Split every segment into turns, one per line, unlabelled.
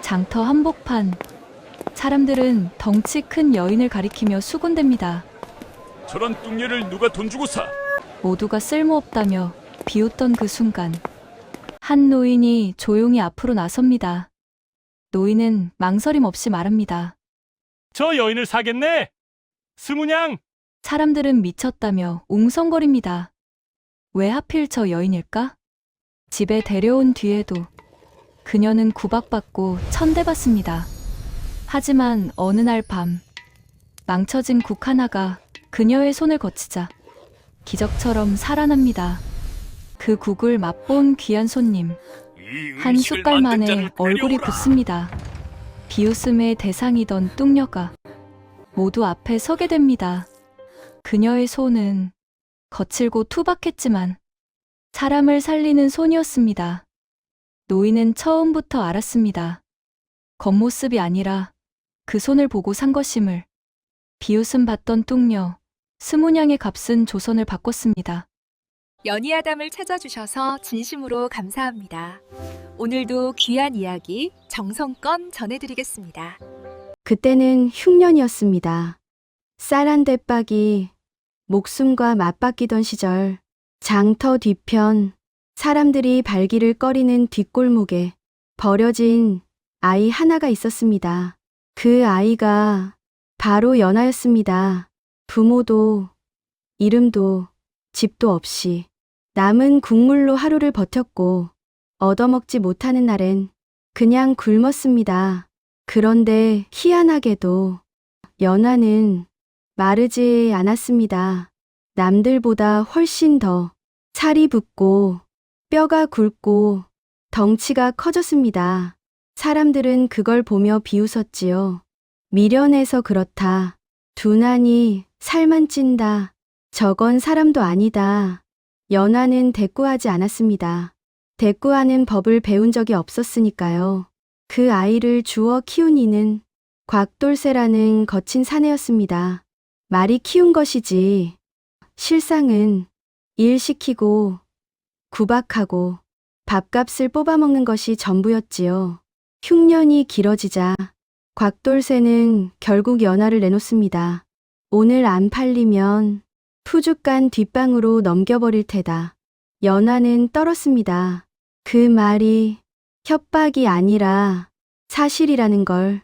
장터 한복판. 사람들은 덩치 큰 여인을 가리키며 수군댑니다.
저런 뚱녀를 누가 돈 주고 사?
모두가 쓸모없다며 비웃던 그 순간 한 노인이 조용히 앞으로 나섭니다. 노인은 망설임 없이 말합니다.
저 여인을 사겠네. 스무냥.
사람들은 미쳤다며 웅성거립니다. 왜 하필 저 여인일까? 집에 데려온 뒤에도 그녀는 구박받고 천대받습니다. 하지만 어느 날 밤 망쳐진 국 하나가 그녀의 손을 거치자 기적처럼 살아납니다. 그 국을 맛본 귀한 손님. 한 숟갈 만에 얼굴이 붓습니다. 비웃음의 대상이던 뚱녀가 모두 앞에 서게 됩니다. 그녀의 손은 거칠고 투박했지만 사람을 살리는 손이었습니다. 노인은 처음부터 알았습니다. 겉모습이 아니라 그 손을 보고 산 것임을. 비웃음 받던 뚱녀, 스무냥의 값은 조선을 바꿨습니다.
연희아담을 찾아주셔서 진심으로 감사합니다. 오늘도 귀한 이야기 정성껏 전해드리겠습니다.
그때는 흉년이었습니다. 쌀 한 대박이 목숨과 맞바뀌던 시절, 장터 뒤편 사람들이 발길을 꺼리는 뒷골목에 버려진 아이 하나가 있었습니다. 그 아이가 바로 연하였습니다. 부모도 이름도 집도 없이 남은 국물로 하루를 버텼고 얻어먹지 못하는 날엔 그냥 굶었습니다. 그런데 희한하게도 연하는 마르지 않았습니다. 남들보다 훨씬 더 살이 붓고 뼈가 굵고 덩치가 커졌습니다. 사람들은 그걸 보며 비웃었지요. 미련해서 그렇다. 두난이 살만 찐다. 저건 사람도 아니다. 연하는 대꾸하지 않았습니다. 대꾸하는 법을 배운 적이 없었으니까요. 그 아이를 주워 키운 이는 곽돌새라는 거친 사내였습니다. 말이 키운 것이지 실상은 일 시키고 구박하고 밥값을 뽑아먹는 것이 전부였지요. 흉년이 길어지자 곽돌새는 결국 연하를 내놓습니다. 오늘 안 팔리면 푸죽간 뒷방으로 넘겨버릴 테다. 연하는 떨었습니다. 그 말이 협박이 아니라 사실이라는 걸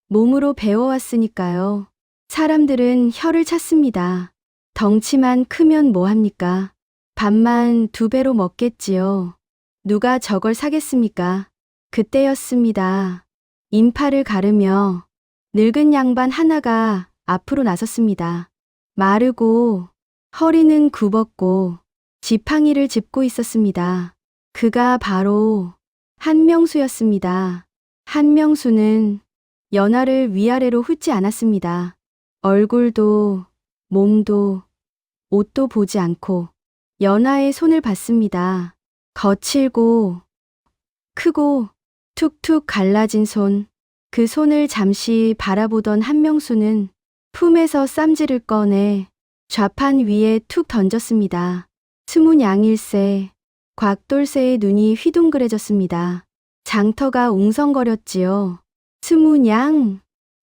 몸으로 배워왔으니까요. 사람들은 혀를 찼습니다. 덩치만 크면 뭐합니까? 밥만 2배로 먹겠지요. 누가 저걸 사겠습니까? 그때였습니다. 인파를 가르며 늙은 양반 하나가 앞으로 나섰습니다. 마르고 허리는 굽었고 지팡이를 짚고 있었습니다. 그가 바로 한명수였습니다. 한명수는 연하를 위아래로 훑지 않았습니다. 얼굴도 몸도 옷도 보지 않고 연하의 손을 봤습니다. 거칠고 크고 툭툭 갈라진 손. 그 손을 잠시 바라보던 한명수는 품에서 쌈지를 꺼내 좌판 위에 툭 던졌습니다. 스무냥일세, 곽돌새의 눈이 휘둥그레졌습니다. 장터가 웅성거렸지요. 스무냥,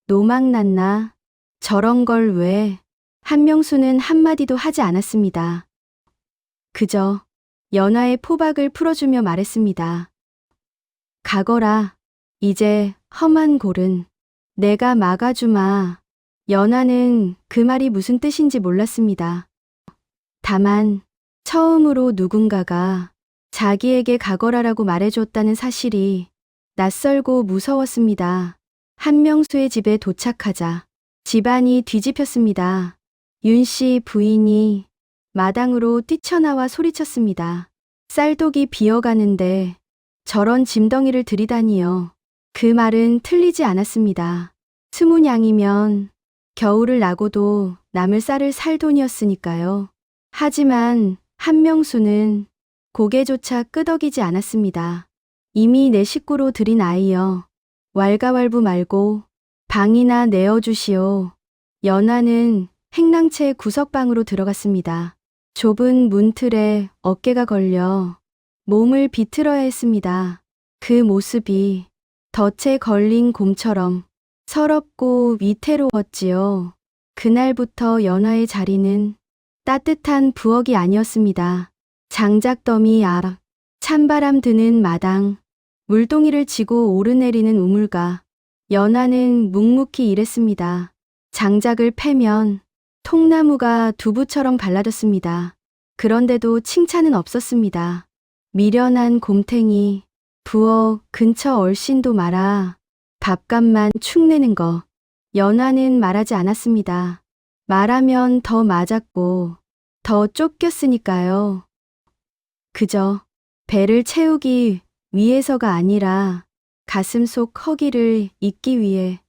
노망났나? 저런 걸 왜? 한명수는 한마디도 하지 않았습니다. 그저 연하의 포박을 풀어주며 말했습니다. 가거라. 이제 험한 골은 내가 막아주마. 연하는 그 말이 무슨 뜻인지 몰랐습니다. 다만 처음으로 누군가가 자기에게 가거라라고 말해줬다는 사실이 낯설고 무서웠습니다. 한명수의 집에 도착하자 집안이 뒤집혔습니다. 윤씨 부인이 마당으로 뛰쳐나와 소리쳤습니다. 쌀독이 비어가는데 저런 짐덩이를 들이다니요. 그 말은 틀리지 않았습니다. 스무냥이면 겨울을 나고도 남을 쌀을 살 돈이었으니까요. 하지만 한명수는 고개조차 끄덕이지 않았습니다. 이미 내 식구로 들인 아이여. 왈가왈부 말고 방이나 내어주시오. 연하는 행랑채 구석방으로 들어갔습니다. 좁은 문틀에 어깨가 걸려 몸을 비틀어야 했습니다. 그 모습이 덫에 걸린 곰처럼 서럽고 위태로웠지요. 그날부터 연화의 자리는 따뜻한 부엌이 아니었습니다. 장작더미 앞, 찬바람 드는 마당, 물동이를 지고 오르내리는 우물가. 연화는 묵묵히 일했습니다. 장작을 패면 통나무가 두부처럼 발라졌습니다. 그런데도 칭찬은 없었습니다. 미련한 곰탱이, 부엌 근처 얼씬도 마라. 밥값만 축내는 거. 연화는 말하지 않았습니다. 말하면 더 맞았고 더 쫓겼으니까요. 그저 배를 채우기 위해서가 아니라 가슴 속 허기를 잊기 위해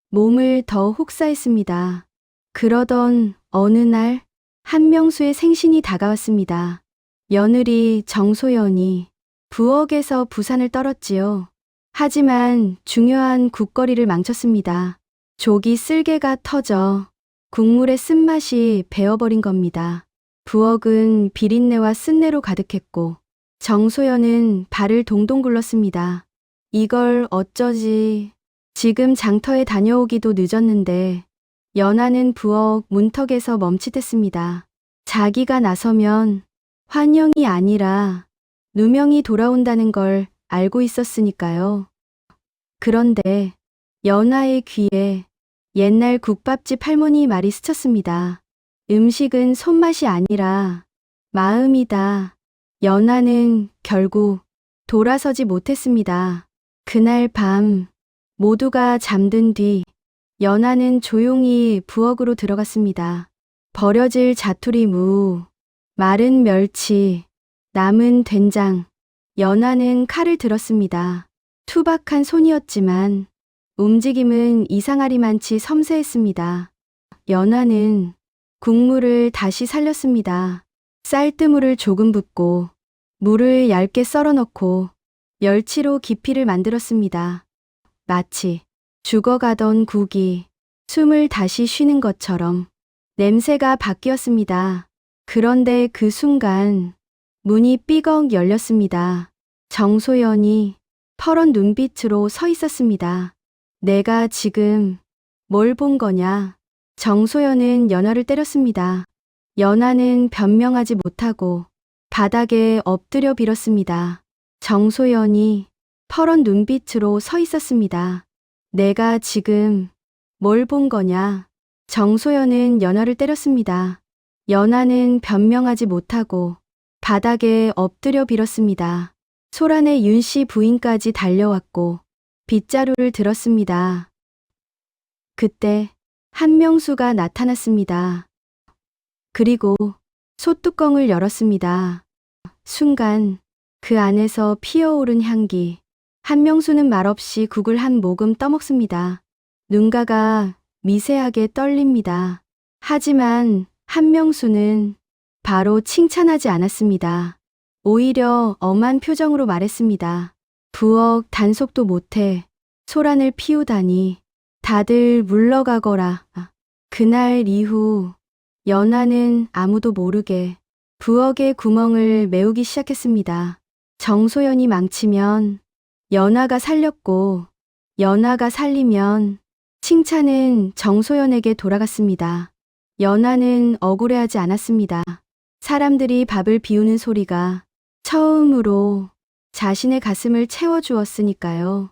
몸을 더 혹사했습니다. 그러던 어느 날 한명수의 생신이 다가왔습니다. 며느리 정소연이 부엌에서 부산을 떨었지요. 하지만 중요한 국거리를 망쳤습니다. 조기 쓸개가 터져 국물의 쓴맛이 배어버린 겁니다. 부엌은 비린내와 쓴내로 가득했고 정소연은 발을 동동 굴렀습니다. 이걸 어쩌지. 지금 장터에 다녀오기도 늦었는데. 연화는 부엌 문턱에서 멈칫했습니다. 자기가 나서면 환영이 아니라 누명이 돌아온다는 걸 알고 있었으니까요. 그런데 연화의 귀에 옛날 국밥집 할머니 말이 스쳤습니다. 음식은 손맛이 아니라 마음이다. 연화는 결국 돌아서지 못했습니다. 그날 밤 모두가 잠든 뒤 연화는 조용히 부엌으로 들어갔습니다. 버려질 자투리 무, 마른 멸치, 남은 된장. 연화는 칼을 들었습니다. 투박한 손이었지만 움직임은 이상하리만치 섬세했습니다. 연화는 국물을 다시 살렸습니다. 쌀뜨물을 조금 붓고 물을 얇게 썰어 넣고 멸치로 깊이를 만들었습니다. 마치 죽어가던 국이 숨을 다시 쉬는 것처럼 냄새가 바뀌었습니다. 그런데 그 순간 문이 삐걱 열렸습니다. 정소연이 퍼런 눈빛으로 서 있었습니다. 내가 지금 뭘 본 거냐? 정소연은 연화를 때렸습니다. 연화는 변명하지 못하고 바닥에 엎드려 빌었습니다. 정소연이 퍼런 눈빛으로 서 있었습니다. 내가 지금 뭘 본 거냐? 정소연은 연화를 때렸습니다. 연화는 변명하지 못하고 바닥에 엎드려 빌었습니다. 소란의 윤씨 부인까지 달려왔고 빗자루를 들었습니다. 그때 한명수가 나타났습니다. 그리고 솥뚜껑을 열었습니다. 순간 그 안에서 피어오른 향기. 한명수는 말없이 국을 한 모금 떠먹습니다. 눈가가 미세하게 떨립니다. 하지만 한명수는 바로 칭찬하지 않았습니다. 오히려 엄한 표정으로 말했습니다. 부엌 단속도 못해 소란을 피우다니. 다들 물러가거라. 그날 이후 연화는 아무도 모르게 부엌의 구멍을 메우기 시작했습니다. 정소연이 망치면 연화가 살렸고 연화가 살리면 칭찬은 정소연에게 돌아갔습니다. 연화는 억울해하지 않았습니다. 사람들이 밥을 비우는 소리가 처음으로 자신의 가슴을 채워주었으니까요.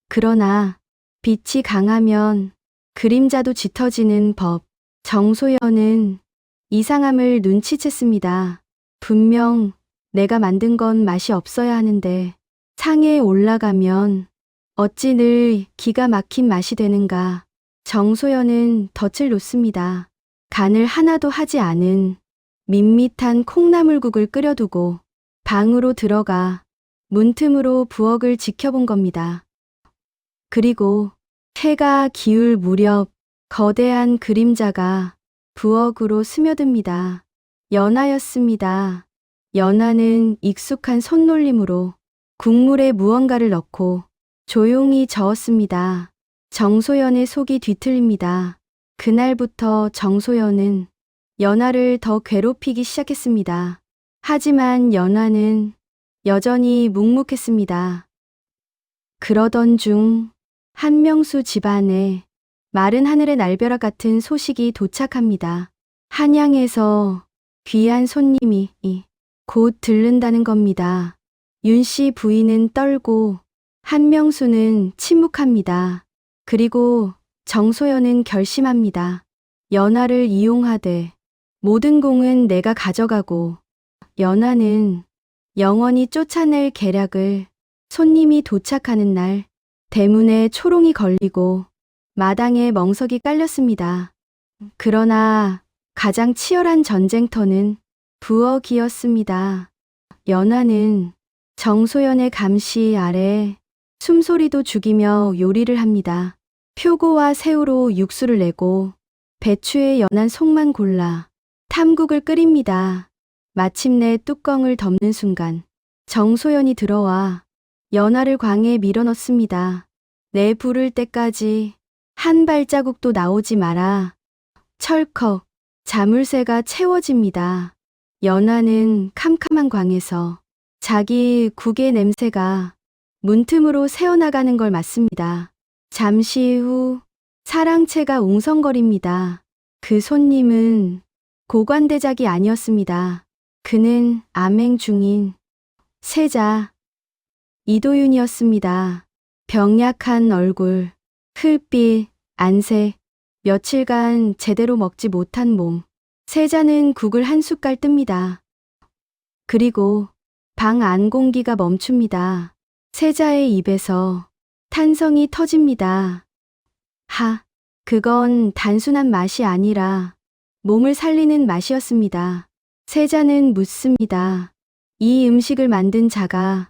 그러나 빛이 강하면 그림자도 짙어지는 법. 정소연은 이상함을 눈치챘습니다. 분명 내가 만든 건 맛이 없어야 하는데 상에 올라가면 어찌 늘 기가 막힌 맛이 되는가. 정소연은 덫을 놓습니다. 간을 하나도 하지 않은 밋밋한 콩나물국을 끓여두고 방으로 들어가 문틈으로 부엌을 지켜본 겁니다. 그리고 해가 기울 무렵 거대한 그림자가 부엌으로 스며듭니다. 연화였습니다. 연화는 익숙한 손놀림으로 국물에 무언가를 넣고 조용히 저었습니다. 정소연의 속이 뒤틀립니다. 그날부터 정소연은 연화를 더 괴롭히기 시작했습니다. 하지만 연화는 여전히 묵묵했습니다. 그러던 중 한명수 집안에 마른 하늘의 날벼락 같은 소식이 도착합니다. 한양에서 귀한 손님이 곧 들른다는 겁니다. 윤 씨 부인은 떨고 한명수는 침묵합니다. 그리고 정소연은 결심합니다. 연하를 이용하되 모든 공은 내가 가져가고 연하는 영원히 쫓아낼 계략을. 손님이 도착하는 날 대문에 초롱이 걸리고 마당에 멍석이 깔렸습니다. 그러나 가장 치열한 전쟁터는 부엌이었습니다. 연하는 정소연의 감시 아래 숨소리도 죽이며 요리를 합니다. 표고와 새우로 육수를 내고 배추에 연한 속만 골라 탐국을 끓입니다. 마침내 뚜껑을 덮는 순간 정소연이 들어와 연하를 광에 밀어넣습니다. 내 부를 때까지 한 발자국도 나오지 마라. 철컥 자물쇠가 채워집니다. 연하는 캄캄한 광에서 자기 국의 냄새가 문틈으로 새어나가는 걸 맡습니다. 잠시 후 사랑채가 웅성거립니다. 그 손님은 고관대작이 아니었습니다. 그는 암행 중인 세자 이도윤이었습니다. 병약한 얼굴, 흙빛, 안색, 며칠간 제대로 먹지 못한 몸. 세자는 국을 한 숟갈 뜹니다. 그리고 방 안 공기가 멈춥니다. 세자의 입에서 탄성이 터집니다. 그건 단순한 맛이 아니라 몸을 살리는 맛이었습니다. 세자는 묻습니다. 이 음식을 만든 자가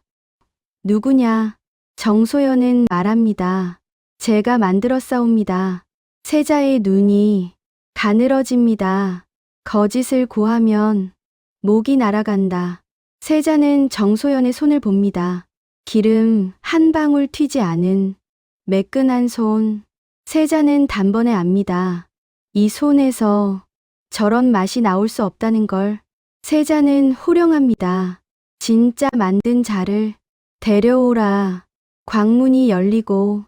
누구냐? 정소연은 말합니다. 제가 만들었사옵니다. 세자의 눈이 가늘어집니다. 거짓을 고하면 목이 날아간다. 세자는 정소연의 손을 봅니다. 기름 한 방울 튀지 않은 매끈한 손. 세자는 단번에 압니다. 이 손에서 저런 맛이 나올 수 없다는 걸. 세자는 호령합니다. 진짜 만든 자를 데려오라. 광문이 열리고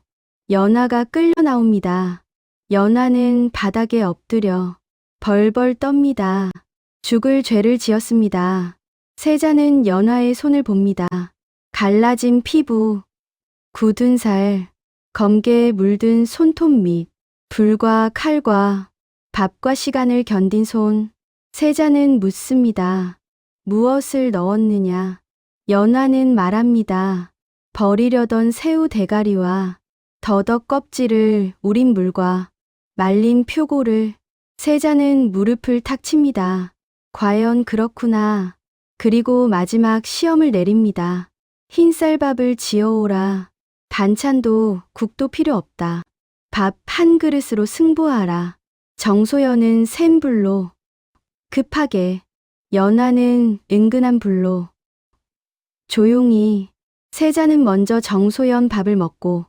연하가 끌려 나옵니다. 연하는 바닥에 엎드려 벌벌 떱니다. 죽을 죄를 지었습니다. 세자는 연하의 손을 봅니다. 갈라진 피부, 굳은 살, 검게에 물든 손톱 밑, 불과 칼과 밥과 시간을 견딘 손. 세자는 묻습니다. 무엇을 넣었느냐? 연하는 말합니다. 버리려던 새우 대가리와 더덕 껍질을 우린 물과 말린 표고를. 세자는 무릎을 탁 칩니다. 과연 그렇구나. 그리고 마지막 시험을 내립니다. 흰쌀밥을 지어오라. 반찬도 국도 필요 없다. 밥 한 그릇으로 승부하라. 정소연은 센 불로, 급하게, 연하는 은근한 불로, 조용히. 세자는 먼저 정소연 밥을 먹고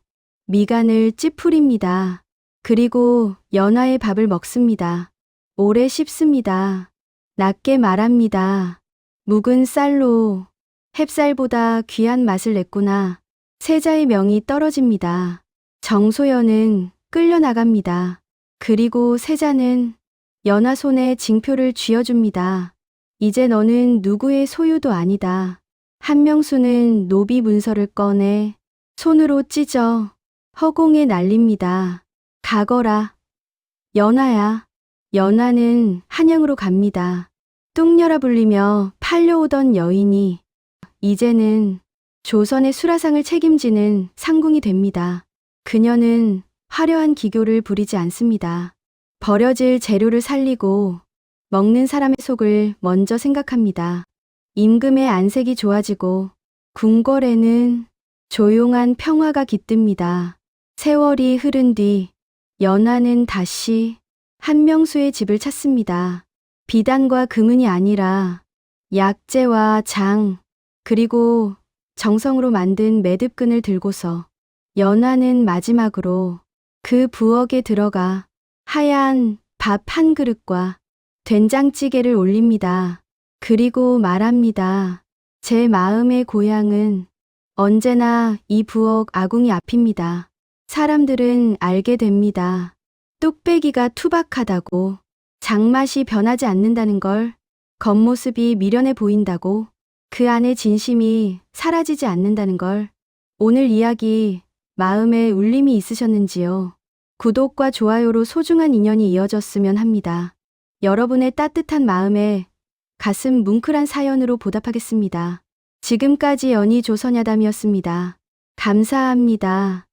미간을 찌푸립니다. 그리고 연하의 밥을 먹습니다. 오래 씹습니다. 낮게 말합니다. 묵은 쌀로 햅쌀보다 귀한 맛을 냈구나. 세자의 명이 떨어집니다. 정소연은 끌려나갑니다. 그리고 세자는 연하 손에 징표를 쥐어줍니다. 이제 너는 누구의 소유도 아니다. 한명수는 노비 문서를 꺼내 손으로 찢어 허공에 날립니다. 가거라. 연하야. 연하는 한양으로 갑니다. 뚱녀라 불리며 팔려오던 여인이 이제는 조선의 수라상을 책임지는 상궁이 됩니다. 그녀는 화려한 기교를 부리지 않습니다. 버려질 재료를 살리고 먹는 사람의 속을 먼저 생각합니다. 임금의 안색이 좋아지고 궁궐에는 조용한 평화가 깃듭니다. 세월이 흐른 뒤 연하는 다시 한명수의 집을 찾습니다. 비단과 금은이 아니라 약재와 장, 그리고 정성으로 만든 매듭끈을 들고서 연하는 마지막으로 그 부엌에 들어가 하얀 밥 한 그릇과 된장찌개를 올립니다. 그리고 말합니다. 제 마음의 고향은 언제나 이 부엌 아궁이 앞입니다. 사람들은 알게 됩니다. 뚝배기가 투박하다고, 장맛이 변하지 않는다는 걸, 겉모습이 미련해 보인다고, 그 안에 진심이 사라지지 않는다는 걸. 오늘 이야기 마음에 울림이 있으셨는지요? 구독과 좋아요로 소중한 인연이 이어졌으면 합니다. 여러분의 따뜻한 마음에 가슴 뭉클한 사연으로 보답하겠습니다. 지금까지 연희 조선야담이었습니다. 감사합니다.